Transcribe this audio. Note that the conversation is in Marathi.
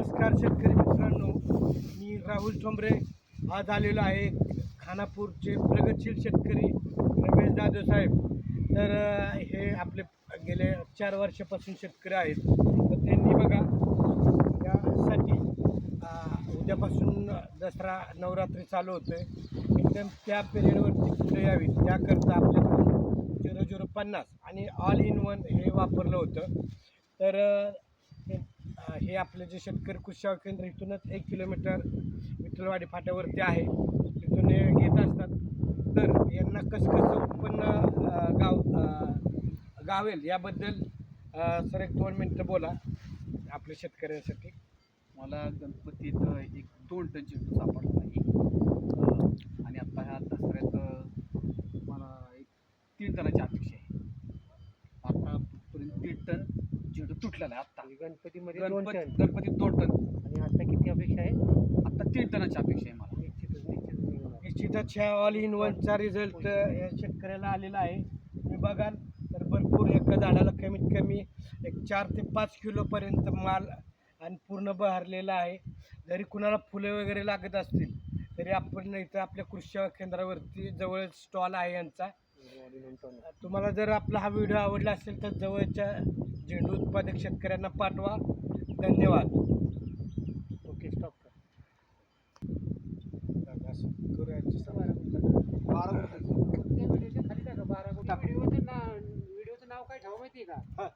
नमस्कार शेतकरी मित्रांनो, मी राहुल ठोंबरे आज आलेलो आहे खानापूरचे प्रगतशील शेतकरी रमेश जाधव साहेब. तर हे आपले गेले 4 वर्षापासून शेतकरी आहेत. तर त्यांनी बघा यासाठी उद्यापासून दसरा नवरात्री चालू होतं आहे, एकदम त्या पिरियडवरती फुलं यावीत याकरता आपल्याकडून 0050 आणि ऑल इन वन हे वापरलं होतं. तर हे आपले जे शेतकरी कृषी सेवा केंद्र इथूनच 1 किलोमीटर विठ्ठलवाडी फाट्यावरती आहे, तिथून हे घेत असतात. तर यांना कसं उत्पन्न गावेल याबद्दल सर 1-2 मिनटं बोला आपल्या शेतकऱ्यांसाठी. मला गणपतीत 1-2 टन झेंडू सापडला नाही आणि आता ह्या दसऱ्यात मला 3 टनाची अपेक्षा आहे. आतापर्यंत 3 टन झेंडू तुटलेला आहे. आत्ता गणपतीमध्ये 2 टन गणपतीत 2 टन आणि आता किती अपेक्षा आहे? आत्ता 3 टनाची अपेक्षा आहे मला. निश्चितच ह्या ऑल इन वनचा रिझल्ट या शेतकऱ्याला आलेला आहे. तुम्ही बघाल तर भरपूर एका झाडाला कमीत कमी 4 ते 5 किलोपर्यंत माल आणि पूर्ण बहरलेला आहे. जरी कुणाला फुलं वगैरे लागत असतील तरी आपण इथं आपल्या कृषी सेवा केंद्रावरती जवळ स्टॉल आहे यांचा. तुम्हाला जर आपला हा व्हिडिओ आवडला असेल तर जवळच्या झेंडू उत्पादक शेतकऱ्यांना पाठवा. धन्यवाद. ओके, स्टॉप कर. व्हिडिओचं नाव काय ठेवा माहिती आहे का?